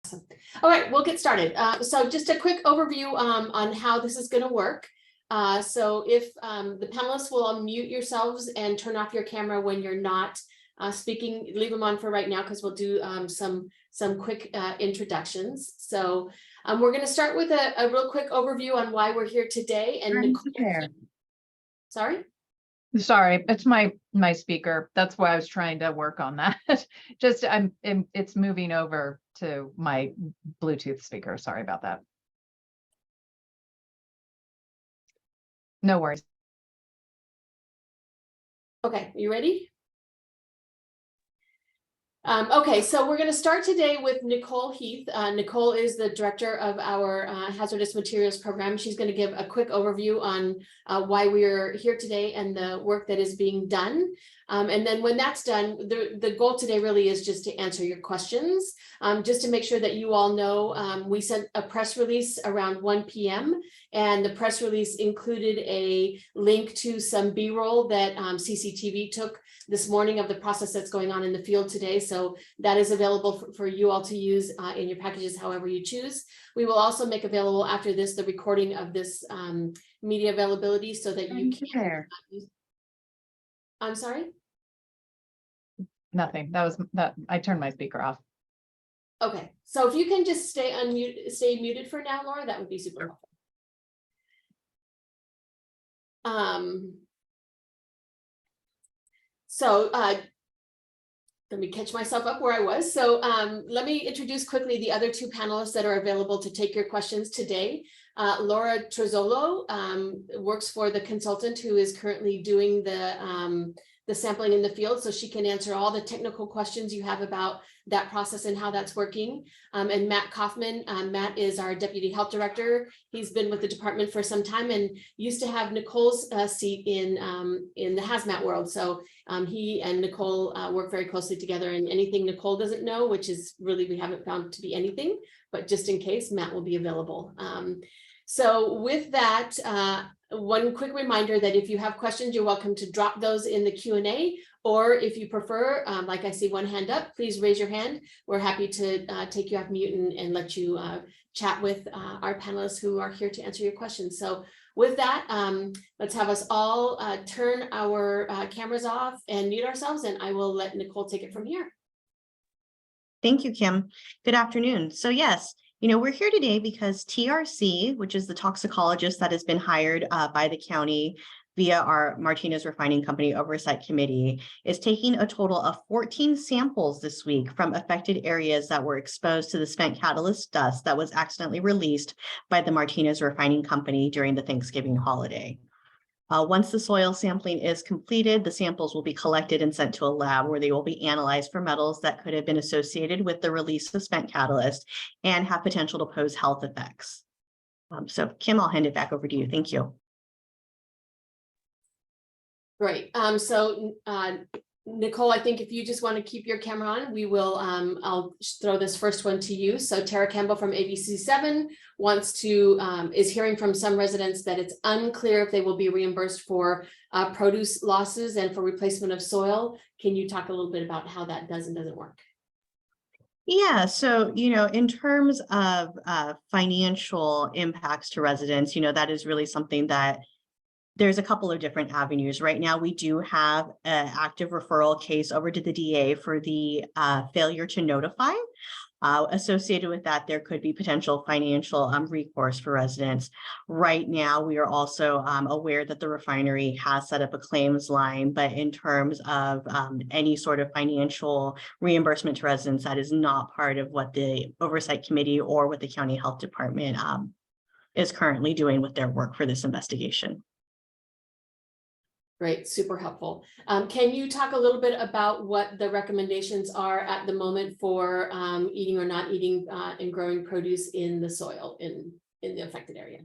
Awesome. All right, we'll get started. So just a quick overview on how this is going to work. So if the panelists will unmute yourselves and turn off your camera when you're not speaking, leave them on for right now because we'll do some quick introductions. So we're going to start with a real quick overview on why we're here today. And Nicole, sorry, it's my speaker. That's why I was trying to work on that. Just it's moving over to my Bluetooth speaker. Sorry about that. No worries. Okay, you ready? Okay, so we're going to start today with Nicole Heath. Nicole is the director of our hazardous materials program. She's going to give a quick overview on why we are here today and the work that is being done. And then when that's done, the goal today really is just to answer your questions. Just to make sure that you all know, we sent a press release around 1 p.m. and the press release included a link to some B-roll that CCTV took this morning of the process that's going on in the field today. So that is available for you all to use in your packages however you choose. We will also make available after this the recording of this media availability so that you can use. I'm sorry? Nothing. That I turned my speaker off. Okay, so if you can just stay muted for now, Laura, that would be super helpful. So let me catch myself up where I was. So let me introduce quickly the other two panelists that are available to take your questions today. Laura Trozzolo works for the consultant who is currently doing the sampling in the field, so she can answer all the technical questions you have about that process and how that's working. And Matt Kaufman, Matt is our deputy health director. He's been with the department for some time and used to have Nicole's seat in the hazmat world. So he and Nicole work very closely together, and anything Nicole doesn't know, which is really, we haven't found to be anything, but just in case, Matt will be available. So with that, one quick reminder that if you have questions, you're welcome to drop those in the Q&A, or if you prefer, like I see one hand up, please raise your hand. We're happy to take you off mute and let you chat with our panelists who are here to answer your questions. So with that, let's have us all turn our cameras off and mute ourselves, and I will let Nicole take it from here. Thank you, Kim. Good afternoon. So yes, we're here today because TRC, which is the toxicologist that has been hired by the county via our Martinez Refining Company Oversight Committee, is taking a total of 14 samples this week from affected areas that were exposed to the spent catalyst dust that was accidentally released by the Martinez Refining Company during the Thanksgiving holiday. Once the soil sampling is completed, the samples will be collected and sent to a lab where they will be analyzed for metals that could have been associated with the release of spent catalyst and have potential to pose health effects. So Kim, I'll hand it back over to you. Thank you. Great. So Nicole, I think if you just want to keep your camera on, we will, I'll throw this first one to you. So Tara Campbell from ABC7 wants to, is hearing from some residents that it's unclear if they will be reimbursed for produce losses and for replacement of soil. Can you talk a little bit about how that does and doesn't work? Yeah, so, in terms of financial impacts to residents, that is really something that there's a couple of different avenues. Right now, we do have an active referral case over to the DA for the failure to notify. Associated with that, there could be potential financial recourse for residents. Right now, we are also aware that the refinery has set up a claims line, but in terms of any sort of financial reimbursement to residents, that is not part of what the Oversight Committee or what the County Health Department is currently doing with their work for this investigation. Great, super helpful. Can you talk a little bit about what the recommendations are at the moment for eating or not eating and growing produce in the soil in the affected area?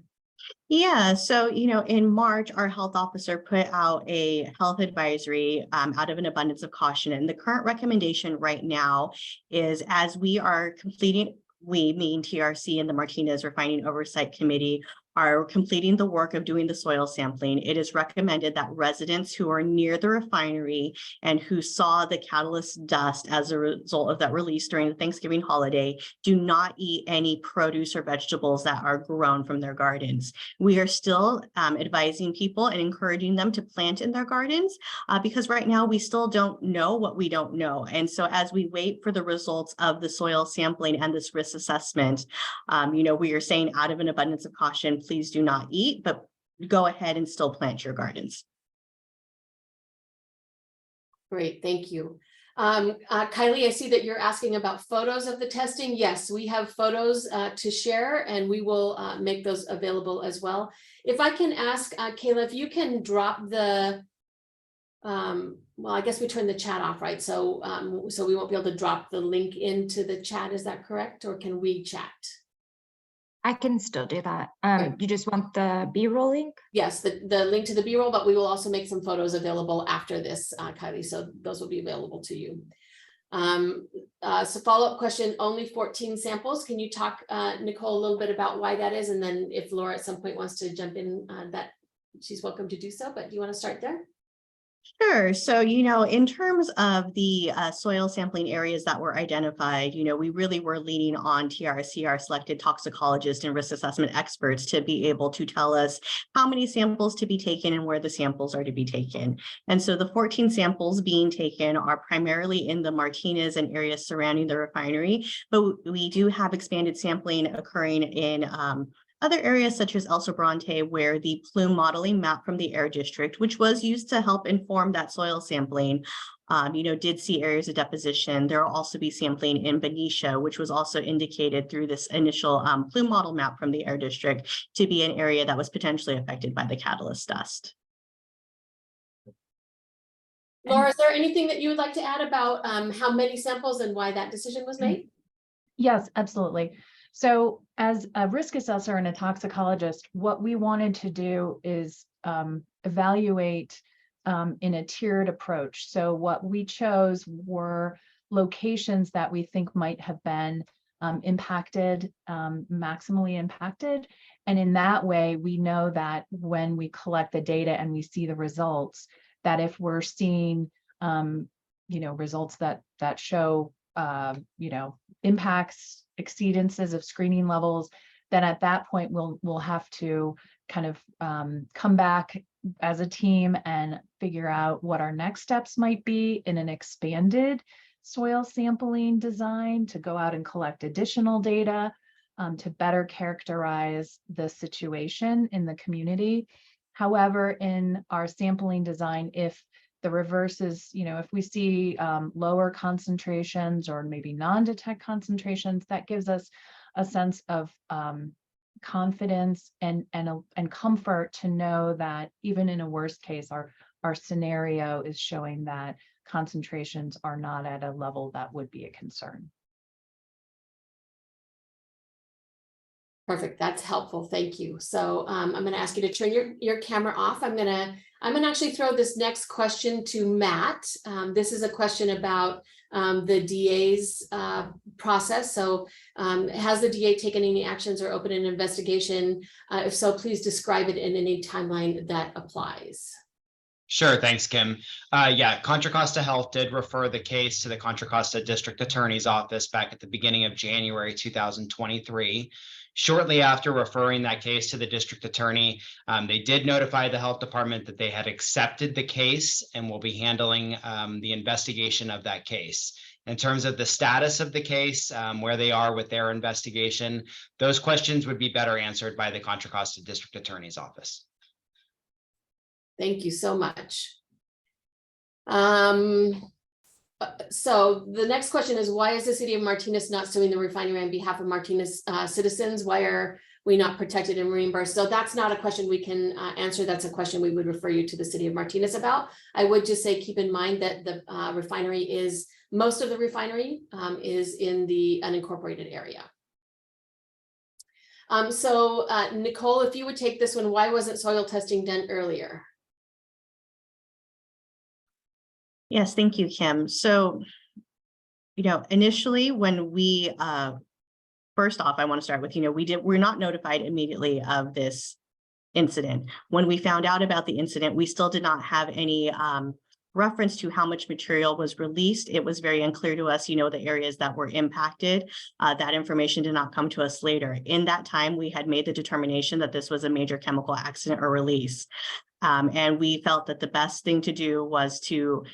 Yeah, so, in March, our health officer put out a health advisory out of an abundance of caution. And the current recommendation right now is, as we are completing, we mean TRC and the Martinez Refining Oversight Committee are completing the work of doing the soil sampling, it is recommended that residents who are near the refinery and who saw the catalyst dust as a result of that release during the Thanksgiving holiday do not eat any produce or vegetables that are grown from their gardens. We are still advising people and encouraging them to plant in their gardens because right now we still don't know what we don't know. And so as we wait for the results of the soil sampling and this risk assessment, we are saying out of an abundance of caution, please do not eat, but go ahead and still plant your gardens. Great, thank you. Kylie, I see that you're asking about photos of the testing. Yes, we have photos to share, and we will make those available as well. If I can ask, Kayla, if you can drop the, well, I guess we turned the chat off, right? So, so we won't be able to drop the link into the chat, is that correct? Or can we chat? I can still do that. Okay. You just want the B-roll link? Yes, the link to the B-roll, but we will also make some photos available after this, Kylie, so those will be available to you. So follow-up question, only 14 samples. Can you talk, Nicole, a little bit about why that is? And then if Laura at some point wants to jump in, that she's welcome to do so, but do you want to start there? Sure. So, in terms of the soil sampling areas that were identified, we really were leaning on TRC, our selected toxicologist and risk assessment experts, to be able to tell us how many samples to be taken and where the samples are to be taken. And so the 14 samples being taken are primarily in the Martinez and areas surrounding the refinery, but we do have expanded sampling occurring in other areas such as El Sobrante, where the plume modeling map from the air district, which was used to help inform that soil sampling, did see areas of deposition. There will also be sampling in Benicia, which was also indicated through this initial plume model map from the air district to be an area that was potentially affected by the catalyst dust. Laura, is there anything that you would like to add about how many samples and why that decision was made? Yes, absolutely. So as a risk assessor and a toxicologist, what we wanted to do is evaluate in a tiered approach. So what we chose were locations that we think might have been impacted, maximally impacted. And in that way, we know that when we collect the data and we see the results, that if we're seeing, results that show, impacts, exceedances of screening levels, then at that point we'll have to kind of come back as a team and figure out what our next steps might be in an expanded soil sampling design to go out and collect additional data to better characterize the situation in the community. However, in our sampling design, if the reverse is, if we see lower concentrations or maybe non-detect concentrations, that gives us a sense of confidence and comfort to know that even in a worst case, our scenario is showing that concentrations are not at a level that would be a concern. Perfect, that's helpful, thank you. So I'm going to ask you to turn your camera off. I'm going to actually throw this next question to Matt. This is a question about the DA's process. So has the DA taken any actions or opened an investigation? If so, please describe it in any timeline that applies. Sure, thanks, Kim. Yeah, Contra Costa Health did refer the case to the Contra Costa District Attorney's Office back at the beginning of January 2023. Shortly after referring that case to the district attorney, they did notify the health department that they had accepted the case and will be handling the investigation of that case. In terms of the status of the case, where they are with their investigation, those questions would be better answered by the Contra Costa District Attorney's Office. Thank you so much. So the next question is, why is the city of Martinez not suing the refinery on behalf of Martinez citizens? Why are we not protected and reimbursed? So that's not a question we can answer. That's a question we would refer you to the city of Martinez about. I would just say, keep in mind that the refinery is, most of the refinery is in the unincorporated area. So Nicole, if you would take this one, why wasn't soil testing done earlier? Yes, thank you, Kim. So, initially when we first off, I want to start with, we're not notified immediately of this incident. When we found out about the incident, we still did not have any reference to how much material was released. It was very unclear to us, the areas that were impacted. That information did not come to us later. In that time, we had made the determination that this was a major chemical accident or release. And we felt that the best thing to do was to,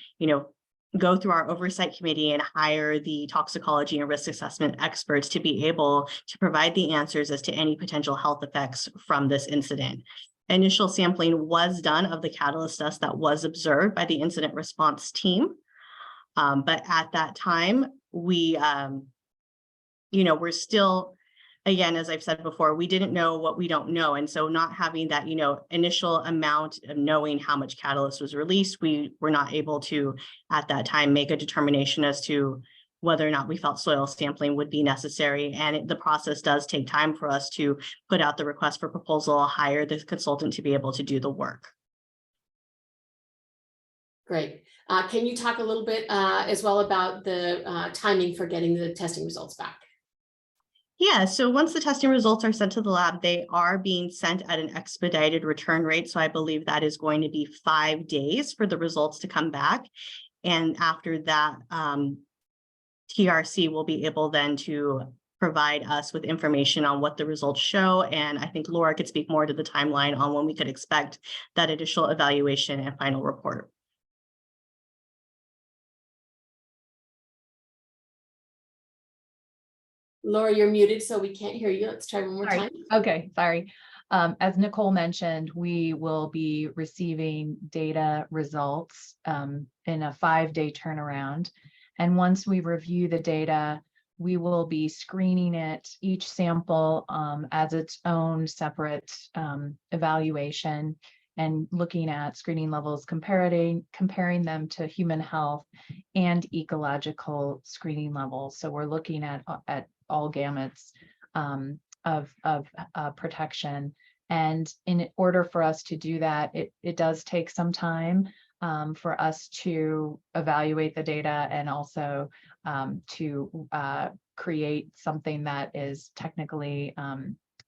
go through our oversight committee and hire the toxicology and risk assessment experts to be able to provide the answers as to any potential health effects from this incident. Initial sampling was done of the catalyst dust that was observed by the incident response team. But at that time, we, we're still, again, as I've said before, we didn't know what we don't know. And so not having that, initial amount of knowing how much catalyst was released, we were not able to, at that time, make a determination as to whether or not we felt soil sampling would be necessary. And the process does take time for us to put out the request for proposal, hire the consultant to be able to do the work. Great. Can you talk a little bit as well about the timing for getting the testing results back? Yeah, so once the testing results are sent to the lab, they are being sent at an expedited return rate. So I believe that is going to be 5 days for the results to come back. And after that, TRC will be able then to provide us with information on what the results show. And I think Laura could speak more to the timeline on when we could expect that additional evaluation and final report. Laura, you're muted, so we can't hear you. Let's try one more time. Okay, sorry. As Nicole mentioned, we will be receiving data results in a 5-day turnaround. And once we review the data, we will be screening it, each sample as its own separate evaluation, and looking at screening levels, comparing them to human health and ecological screening levels. So we're looking at all gamuts of protection. And in order for us to do that, it does take some time for us to evaluate the data and also to create something that is technically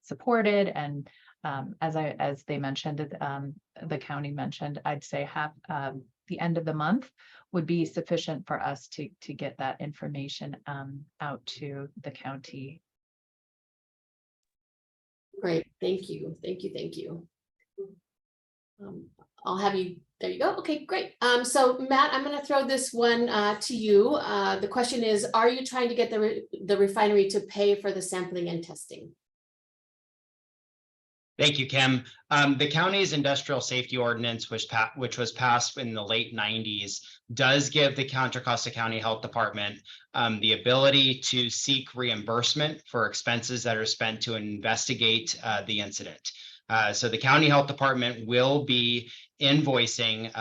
supported. And as they mentioned, the county mentioned, I'd say the end of the month would be sufficient for us to get that information out to the county. Great, thank you, thank you, thank you. I'll have you, there you go. Okay, great. So Matt, I'm going to throw this one to you. The question is, are you trying to get the refinery to pay for the sampling and testing? Thank you, Kim. The county's industrial safety ordinance, which was passed in the late 90s, does give the Contra Costa County Health Department the ability to seek reimbursement for expenses that are spent to investigate the incident. So the county health department will be invoicing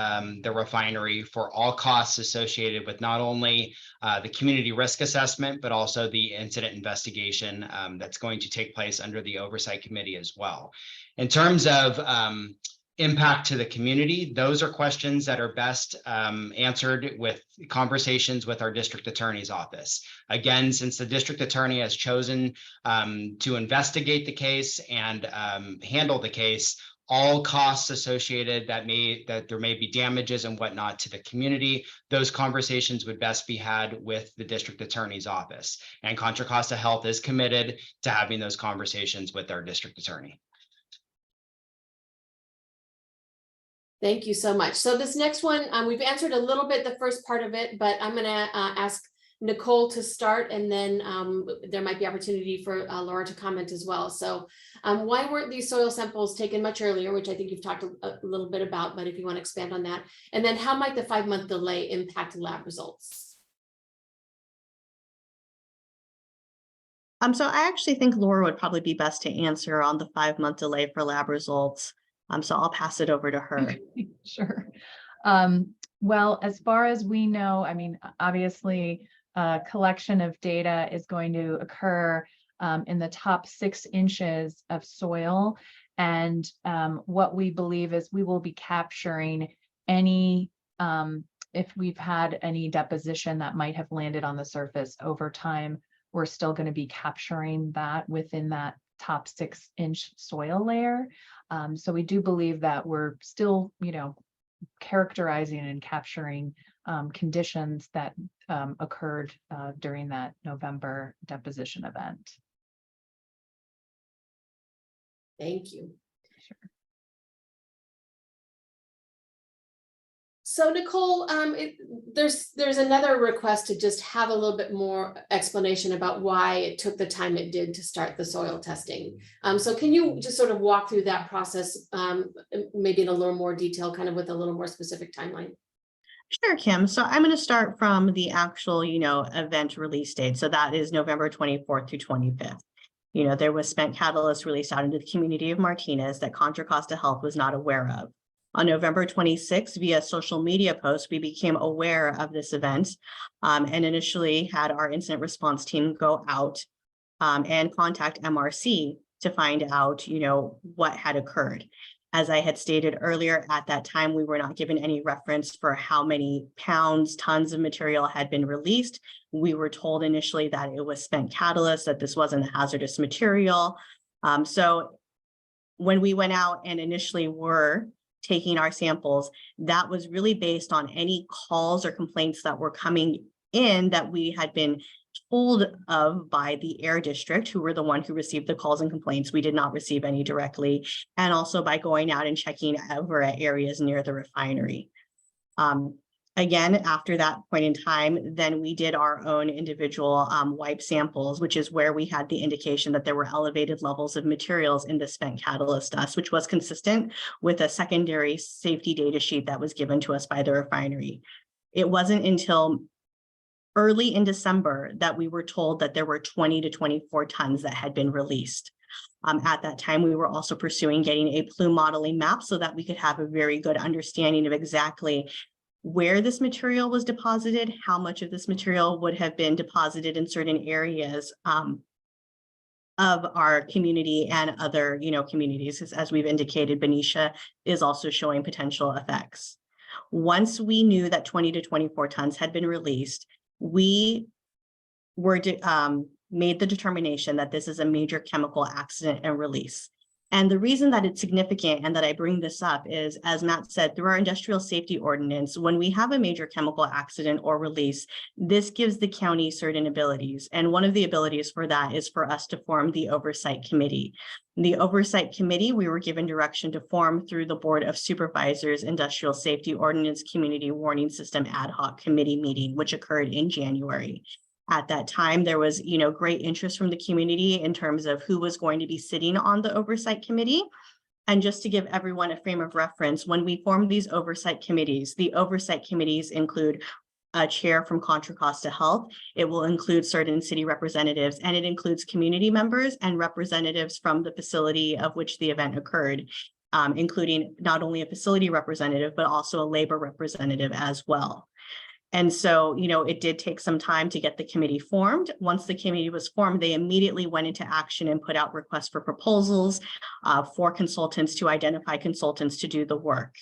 the refinery for all costs associated with not only the community risk assessment, but also the incident investigation that's going to take place under the oversight committee as well. In terms of impact to the community, those are questions that are best answered with conversations with our district attorney's office. Again, since the district attorney has chosen to investigate the case and handle the case, all costs associated that there may be damages and whatnot to the community, those conversations would best be had with the district attorney's office. And Contra Costa Health is committed to having those conversations with our district attorney. Thank you so much. So this next one, we've answered a little bit the first part of it, but I'm going to ask Nicole to start, and then there might be opportunity for Laura to comment as well. So why weren't these soil samples taken much earlier, which I think you've talked a little bit about, but if you want to expand on that, and then how might the 5-month delay impact lab results? So I actually think Laura would probably be best to answer on the 5-month delay for lab results. So I'll pass it over to her. Sure. Well, as far as we know, I mean, obviously, collection of data is going to occur in the top 6 inches of soil. And what we believe is we will be capturing any, if we've had any deposition that might have landed on the surface over time we're still going to be capturing that within that top 6-inch soil layer. So we do believe that we're still, characterizing and capturing conditions that occurred during that November deposition event. Thank you. Sure. So Nicole, there's another request to just have a little bit more explanation about why it took the time it did to start the soil testing. So can you just sort of walk through that process, maybe in a little more detail, kind of with a little more specific timeline? Sure, Kim. So I'm going to start from the actual, event release date. So that is November 24th through 25th. There was spent catalyst released out into the community of Martinez that Contra Costa Health was not aware of. On November 26th, via social media posts, we became aware of this event and initially had our incident response team go out and contact MRC to find out, what had occurred. As I had stated earlier, at that time, we were not given any reference for how many pounds, tons of material had been released. We were told initially that it was spent catalyst, that this wasn't a hazardous material. So when we went out and initially were taking our samples, that was really based on any calls or complaints that were coming in that we had been told of by the Air District, who were the one who received the calls and complaints. We did not receive any directly, and also by going out and checking over at areas near the refinery. Again, after that point in time, then we did our own individual wipe samples, which is where we had the indication that there were elevated levels of materials in the spent catalyst dust, which was consistent with a secondary safety data sheet that was given to us by the refinery. It wasn't until early in December that we were told that there were 20 to 24 tons that had been released. At that time, we were also pursuing getting a plume modeling map so that we could have a very good understanding of exactly where this material was deposited, how much of this material would have been deposited in certain areas of our community and other, communities. As we've indicated, Benicia is also showing potential effects. Once we knew that 20 to 24 tons had been released, we were made the determination that this is a major chemical accident and release. And the reason that it's significant and that I bring this up is, as Matt said, through our industrial safety ordinance, when we have a major chemical accident or release, this gives the county certain abilities. And one of the abilities for that is for us to form the oversight committee. The oversight committee, we were given direction to form through the Board of Supervisors Industrial Safety Ordinance Community Warning System Ad Hoc Committee meeting, which occurred in January. At that time, there was, great interest from the community in terms of who was going to be sitting on the oversight committee. And just to give everyone a frame of reference, when we form these oversight committees, the oversight committees include a chair from Contra Costa Health. It will include certain city representatives, and it includes community members and representatives from the facility of which the event occurred, including not only a facility representative, but also a labor representative as well. And so, it did take some time to get the committee formed. Once the committee was formed, they immediately went into action and put out requests for proposals for consultants to identify consultants to do the work.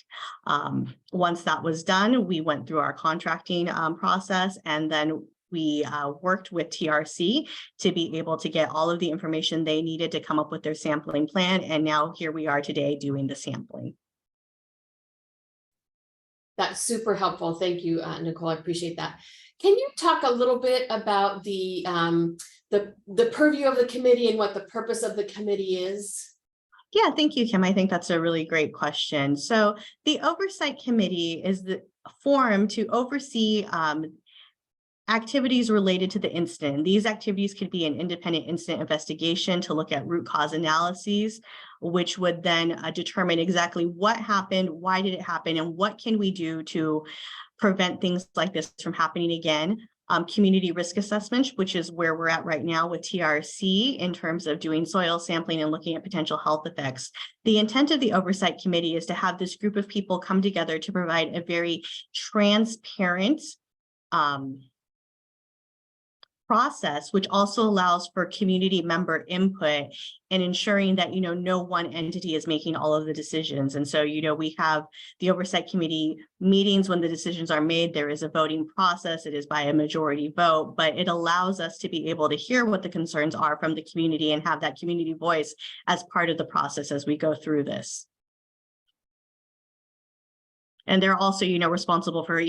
Once that was done, we went through our contracting process, and then we worked with TRC to be able to get all of the information they needed to come up with their sampling plan. And now here we are today doing the sampling. That's super helpful. Thank you, Nicole. I appreciate that. Can you talk a little bit about the purview of the committee and what the purpose of the committee is? Yeah, thank you, Kim. I think that's a really great question. So the oversight committee is the forum to oversee activities related to the incident. These activities could be an independent incident investigation to look at root cause analyses, which would then determine exactly what happened, why did it happen, and what can we do to prevent things like this from happening again. Community risk assessment, which is where we're at right now with TRC in terms of doing soil sampling and looking at potential health effects. The intent of the oversight committee is to have this group of people come together to provide a very transparent process, which also allows for community member input and ensuring that, no one entity is making all of the decisions. And so, we have the oversight committee meetings when the decisions are made. There is a voting process. It is by a majority vote, but it allows us to be able to hear what the concerns are from the community and have that community voice as part of the process as we go through this. And they're also, responsible for,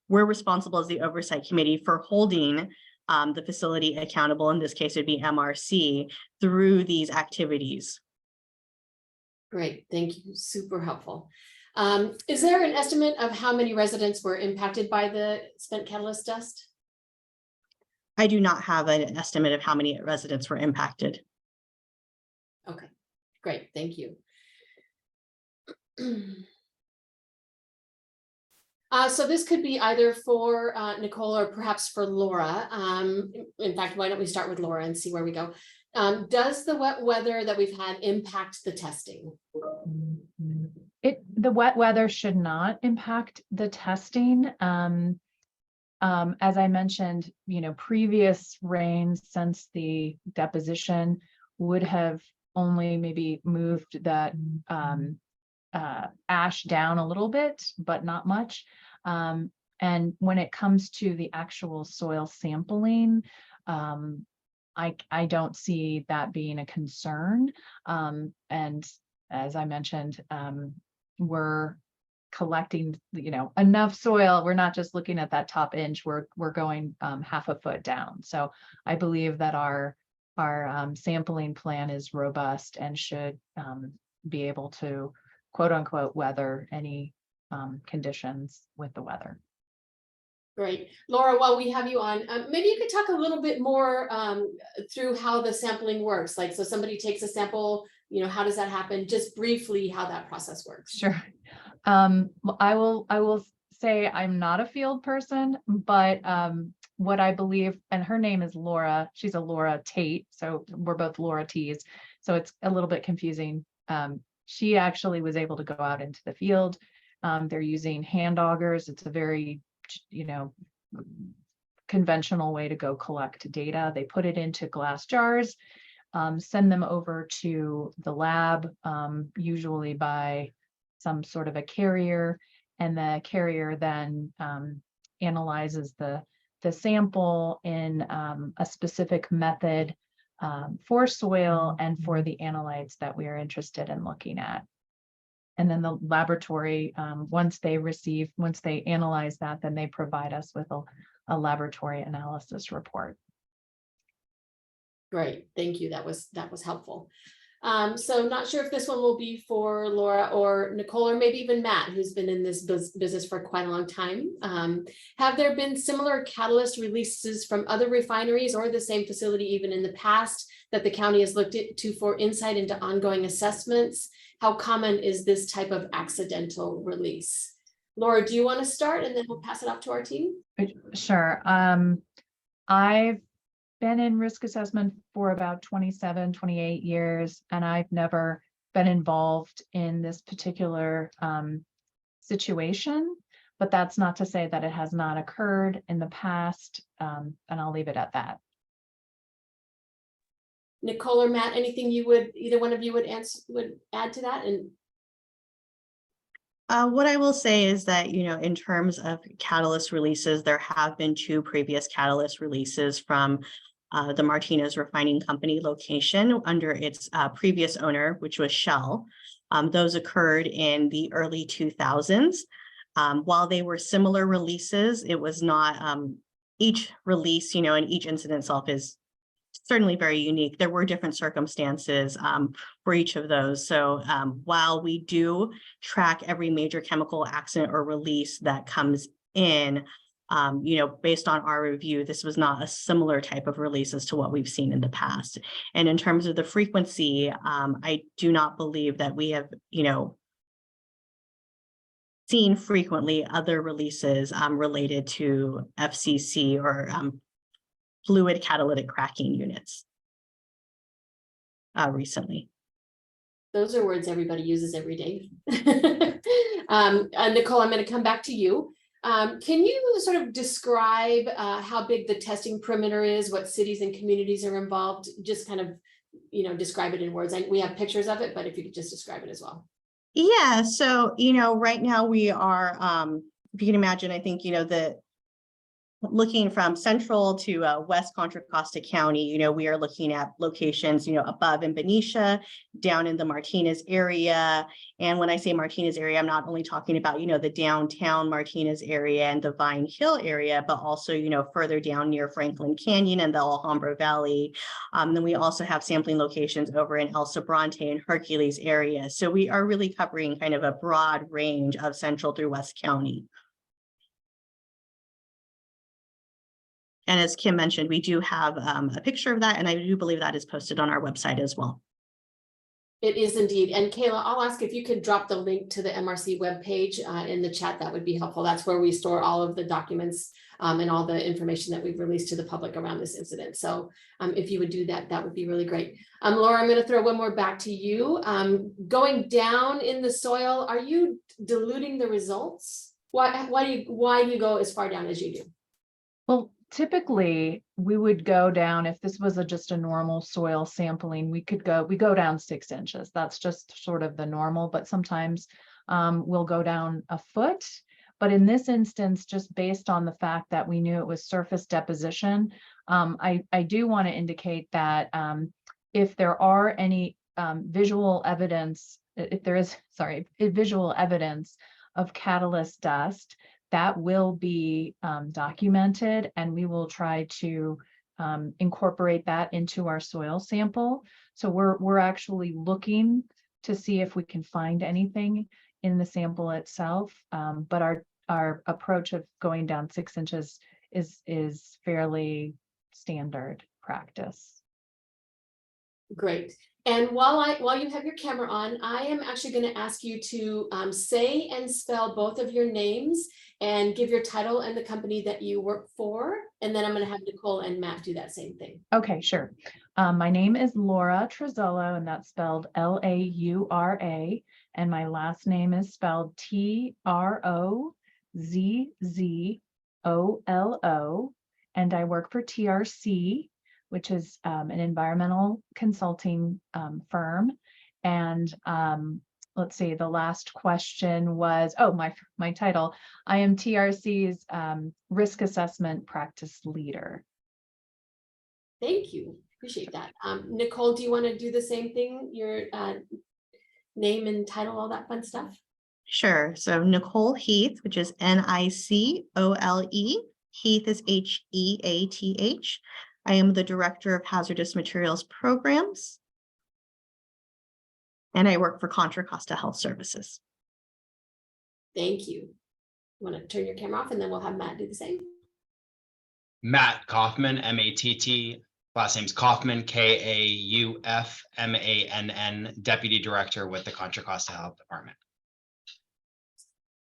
we're responsible as the oversight committee for holding the facility accountable. In this case, it'd be MRC through these activities. Great, thank you, super helpful. Is there an estimate of how many residents were impacted by the spent catalyst dust? I do not have an estimate of how many residents were impacted. Okay, great, thank you. So this could be either for Nicole or perhaps for Laura. In fact, why don't we start with Laura and see where we go? Does the wet weather that we've had impact the testing? The wet weather should not impact the testing. As I mentioned, previous rains since the deposition would have only maybe moved that ash down a little bit, but not much. And when it comes to the actual soil sampling, I don't see that being a concern. And as I mentioned, we're collecting, enough soil. We're not just looking at that top inch. We're going half a foot down. So I believe that our sampling plan is robust and should be able to, quote unquote, weather any conditions with the weather. Great. Laura, while we have you on, maybe you could talk a little bit more through how the sampling works. Like, so somebody takes a sample, how does that happen? Just briefly how that process works. Sure. I will say I'm not a field person, but what I believe, and her name is Laura, she's a Laura Tate, so we're both Laura T's, so it's a little bit confusing. She actually was able to go out into the field. They're using hand augers. It's a very, conventional way to go collect data. They put it into glass jars, send them over to the lab, usually by some sort of a carrier, and the carrier then analyzes the sample in a specific method for soil and for the analytes that we are interested in looking at. And then the laboratory, once they analyze that, then they provide us with a laboratory analysis report. Great, thank you. That was helpful. So not sure if this one will be for Laura or Nicole, or maybe even Matt, who's been in this business for quite a long time. Have there been similar catalyst releases from other refineries or the same facility even in the past that the county has looked to for insight into ongoing assessments? How common is this type of accidental release? Laura, do you want to start and then we'll pass it off to our team? Sure. I've been in risk assessment for about 27, 28 years, and I've never been involved in this particular situation, but that's not to say that it has not occurred in the past, and I'll leave it at that. Nicole or Matt, anything either one of you would add to that? And what I will say is that, in terms of catalyst releases, there have been 2 previous catalyst releases from the Martinez Refining Company location under its previous owner, which was Shell. Those occurred in the early 2000s. While they were similar releases, it was not each release, and each incident itself is certainly very unique. There were different circumstances for each of those. So while we do track every major chemical accident or release that comes in, based on our review, this was not a similar type of release as to what we've seen in the past. And in terms of the frequency, I do not believe that we have, seen frequently other releases related to FCC or fluid catalytic cracking units recently. those are words everybody uses every day. Nicole, I'm going to come back to you. Can you sort of describe how big the testing perimeter is, what cities and communities are involved? Just kind of, describe it in words. We have pictures of it, but if you could just describe it as well. Yeah, so, right now we are, if you can imagine, I think, looking from central to West Contra Costa County, we are looking at locations, above in Benicia, down in the Martinez area. And when I say Martinez area, I'm not only talking about, the downtown Martinez area and the Vine Hill area, but also, further down near Franklin Canyon and the Alhambra Valley. Then we also have sampling locations over in El Sobrante and Hercules area. So we are really covering kind of a broad range of Central through West County. And as Kim mentioned, we do have a picture of that, and I do believe that is posted on our website as well. It is indeed. And Kayla, I'll ask if you could drop the link to the MRC webpage in the chat. That would be helpful. That's where we store all of the documents and all the information that we've released to the public around this incident. So if you would do that, that would be really great. Laura, I'm going to throw one more back to you. Going down in the soil, are you diluting the results? Why do you go as far down as you do? Well, typically we would go down, if this was just a normal soil sampling, we go down 6 inches. That's just sort of the normal, but sometimes we'll go down a foot. But in this instance, just based on the fact that we knew it was surface deposition, I do want to indicate that if there are any visual evidence of catalyst dust, that will be documented, and we will try to incorporate that into our soil sample. So we're actually looking to see if we can find anything in the sample itself. But our approach of going down 6 inches is fairly standard practice. Great. And while you have your camera on, I am actually going to ask you to say and spell both of your names and give your title and the company that you work for. And then I'm going to have Nicole and Matt do that same thing. Okay, sure. My name is Laura Trozzolo, and that's spelled Laura. And my last name is spelled Trozzolo. And I work for TRC, which is an environmental consulting firm. And let's see, the last question was, my title. I am TRC's risk assessment practice leader. Thank you. Appreciate that. Nicole, do you want to do the same thing? Your name and title, all that fun stuff? Sure. So Nicole Heath, which is Nicole. Heath is Heath. I am the Director of Hazardous Materials Programs, and I work for Contra Costa Health Services. Thank you. You want to turn your camera off, and then we'll have Matt do the same? Matt Kaufman, M-A-T-T, last name's Kaufman, K-A-U-F-M-A-N-N, Deputy Director with the Contra Costa Health Department.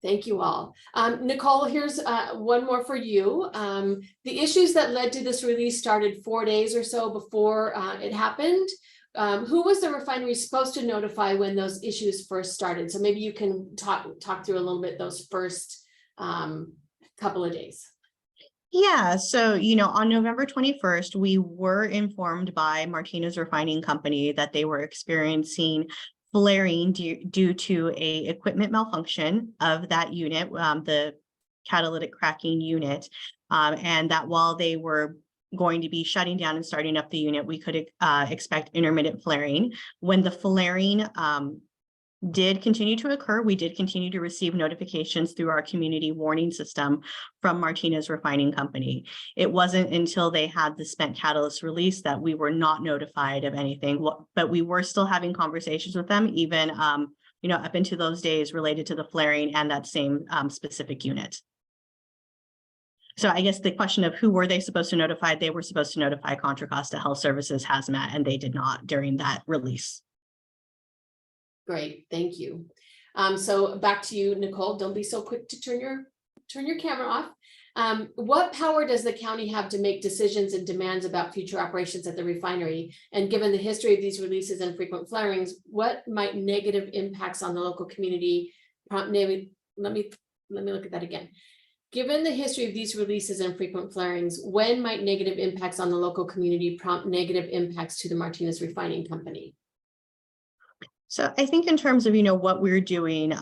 Thank you all. Nicole, here's one more for you. The issues that led to this release started 4 days or so before it happened. Who was the refinery supposed to notify when those issues first started? So maybe you can talk through a little bit those first couple of days. Yeah, so, on November 21st, we were informed by Martinez Refining Company that they were experiencing flaring due to a equipment malfunction of that unit, the catalytic cracking unit, and that while they were going to be shutting down and starting up the unit, we could expect intermittent flaring. When the flaring did continue to occur, we did continue to receive notifications through our community warning system from Martinez Refining Company. It wasn't until they had the spent catalyst release that we were not notified of anything, but we were still having conversations with them, even up into those days related to the flaring and that same specific unit. So I guess the question of who were they supposed to notify? They were supposed to notify Contra Costa Health Services Hazmat, and they did not during that release. Great, thank you. So back to you, Nicole. Don't be so quick to turn your camera off. What power does the county have to make decisions and demands about future operations at the refinery? And given the history of these releases and frequent flarings, what might negative impacts on the local community? Maybe let me look at that again. Given the history of these releases and frequent flarings, when might negative impacts on the local community prompt negative impacts to the Martinez Refining Company? So I think in terms of, what we're doing,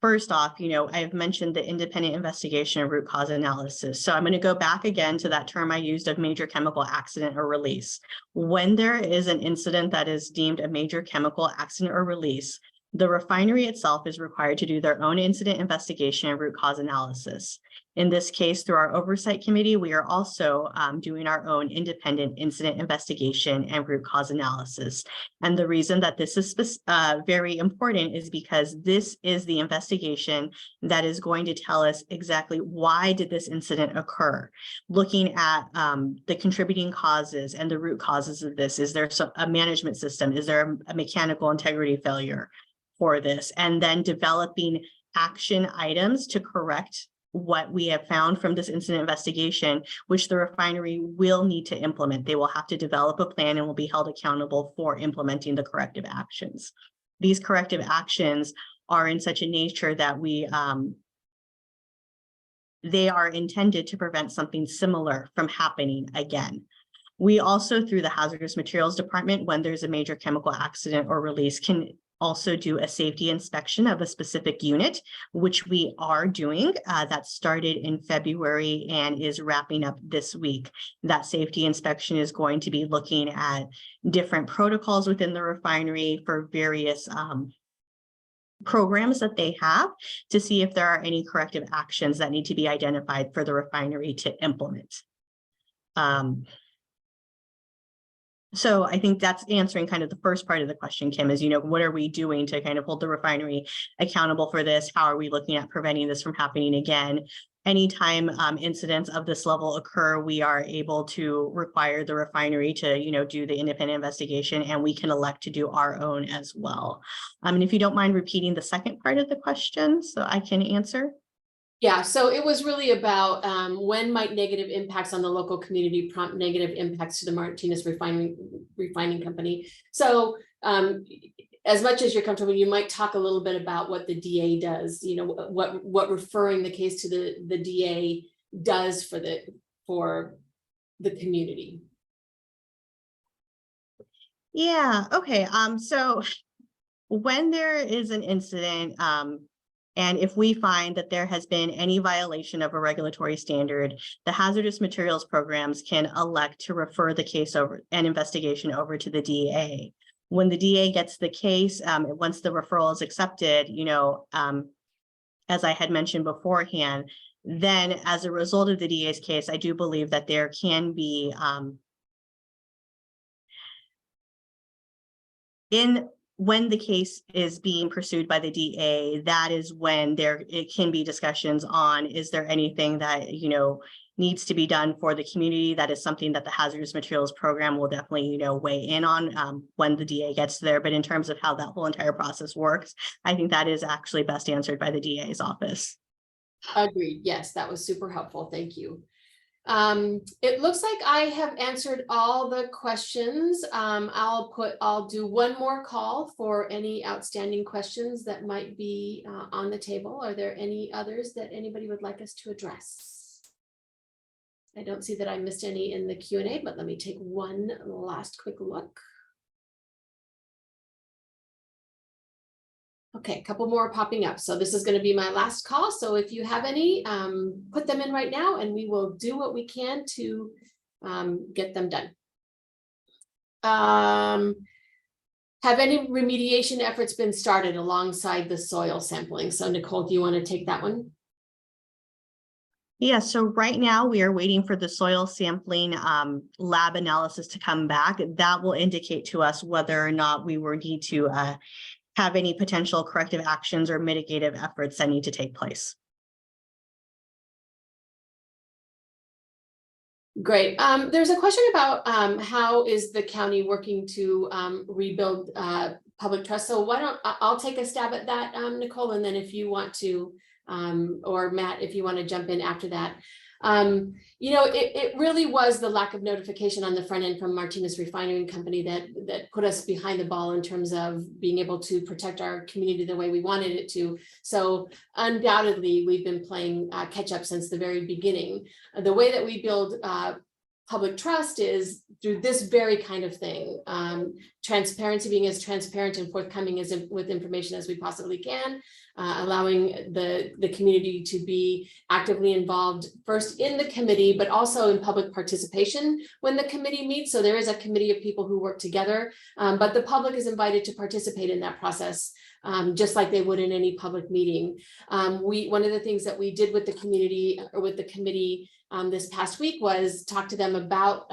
first off, I've mentioned the independent investigation of root cause analysis. So I'm going to go back again to that term I used of major chemical accident or release. When there is an incident that is deemed a major chemical accident or release, the refinery itself is required to do their own incident investigation and root cause analysis. In this case, through our oversight committee, we are also doing our own independent incident investigation and root cause analysis. And the reason that this is very important is because this is the investigation that is going to tell us exactly why did this incident occur. Looking at the contributing causes and the root causes of this. Is there a management system? Is there a mechanical integrity failure for this? And then developing action items to correct what we have found from this incident investigation, which the refinery will need to implement. They will have to develop a plan and will be held accountable for implementing the corrective actions. These corrective actions are in such a nature that they are intended to prevent something similar from happening again. We also, through the hazardous materials department, when there's a major chemical accident or release, can also do a safety inspection of a specific unit, which we are doing. That started in February and is wrapping up this week. That safety inspection is going to be looking at different protocols within the refinery for various programs that they have to see if there are any corrective actions that need to be identified for the refinery to implement. So I think that's answering kind of the first part of the question, Kim, is, what are we doing to kind of hold the refinery accountable for this? How are we looking at preventing this from happening again? Anytime incidents of this level occur, we are able to require the refinery to, do the independent investigation, and we can elect to do our own as well. And if you don't mind repeating the second part of the question so I can answer. Yeah, so it was really about when might negative impacts on the local community prompt negative impacts to the Martinez Refining Company. So as much as you're comfortable, you might talk a little bit about what the DA does, what referring the case to the DA does for the community. Yeah, okay. So when there is an incident, and if we find that there has been any violation of a regulatory standard, the hazardous materials programs can elect to refer the case over and investigation over to the DA. When the DA gets the case, once the referral is accepted, as I had mentioned beforehand, then as a result of the DA's case, I do believe that there can be when the case is being pursued by the DA, that is when it can be discussions on, is there anything that, needs to be done for the community? That is something that the hazardous materials program will definitely, weigh in on when the DA gets there. But in terms of how that whole entire process works, I think that is actually best answered by the DA's office. Agreed. Yes, that was super helpful. Thank you. It looks like I have answered all the questions. I'll do one more call for any outstanding questions that might be on the table. Are there any others that anybody would like us to address? I don't see that I missed any in the Q&A, but let me take one last quick look. Okay, a couple more popping up. So this is going to be my last call. So if you have any, put them in right now and we will do what we can to get them done. Have any remediation efforts been started alongside the soil sampling? So Nicole, do you want to take that one? Yeah, so right now we are waiting for the soil sampling lab analysis to come back. That will indicate to us whether or not we will need to have any potential corrective actions or mitigative efforts that need to take place. Great. There's a question about how is the county working to rebuild public trust. So why don't I'll take a stab at that, Nicole, and then if you want to, or Matt, if you want to jump in after that. You know, it really was the lack of notification on the front end from Martinez Refining Company that put us behind the ball in terms of being able to protect our community the way we wanted it to. So undoubtedly, we've been playing catch up since the very beginning. The way that we build public trust is through this very kind of thing. Transparency, being as transparent and forthcoming as with information as we possibly can, allowing the community to be actively involved first in the committee, but also in public participation when the committee meets. So there is a committee of people who work together, but the public is invited to participate in that process, just like they would in any public meeting. One of the things that we did with the community or with the committee this past week was talk to them about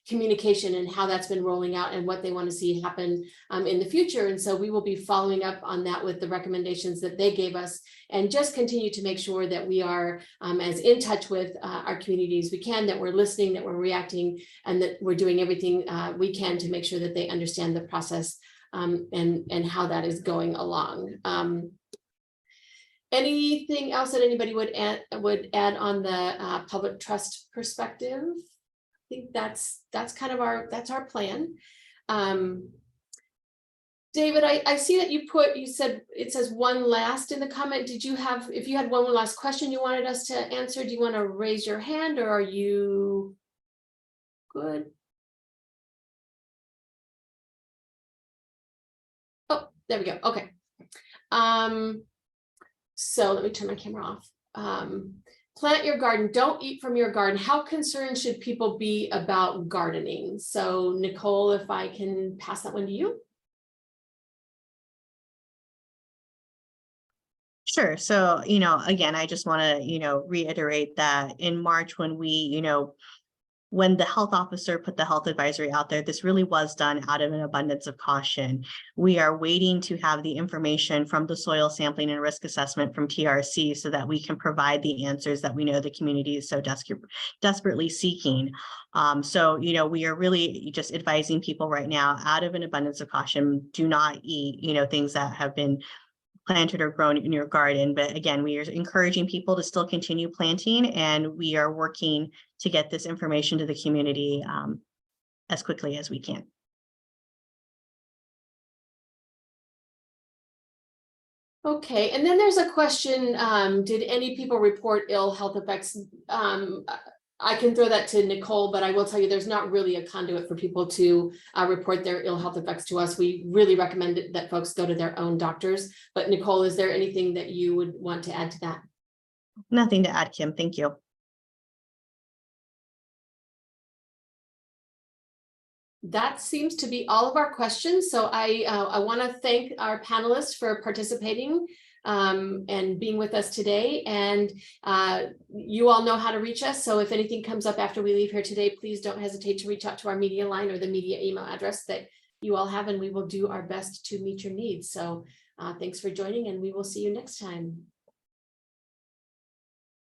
communication and how that's been rolling out and what they want to see happen in the future. And so we will be following up on that with the recommendations that they gave us, and just continue to make sure that we are as in touch with our community as we can, that we're listening, that we're reacting, and that we're doing everything we can to make sure that they understand the process and how that is going along. Anything else that anybody would add on the public trust perspective? I think that's kind of our plan. David, I see that you said it says one last in the comment. Did you have, if you had one last question you wanted us to answer, do you want to raise your hand, or are you good? Oh, there we go. Okay. So let me turn my camera off. Plant your garden, don't eat from your garden. How concerned should people be about gardening? So Nicole, if I can pass that one to you. Sure. So, you know, again, I just want to, you know, reiterate that in March when we, you know, when the health officer put the health advisory out there, this really was done out of an abundance of caution. We are waiting to have the information from the soil sampling and risk assessment from TRC so that we can provide the answers that we know the community is so desperately seeking. So, you know, we are really just advising people right now out of an abundance of caution, do not eat, you know, things that have been planted or grown in your garden. But again, we are encouraging people to still continue planting, and we are working to get this information to the community as quickly as we can. Okay, and then there's a question, did any people report ill health effects? I can throw that to Nicole, but I will tell you there's not really a conduit for people to report their ill health effects to us. We really recommend that folks go to their own doctors. But Nicole, is there anything that you would want to add to that? Nothing to add, Kim. Thank you. That seems to be all of our questions. So I want to thank our panelists for participating and being with us today. And you all know how to reach us. So if anything comes up after we leave here today, please don't hesitate to reach out to our media line or the media email address that you all have, and we will do our best to meet your needs. So thanks for joining, and we will see you next time.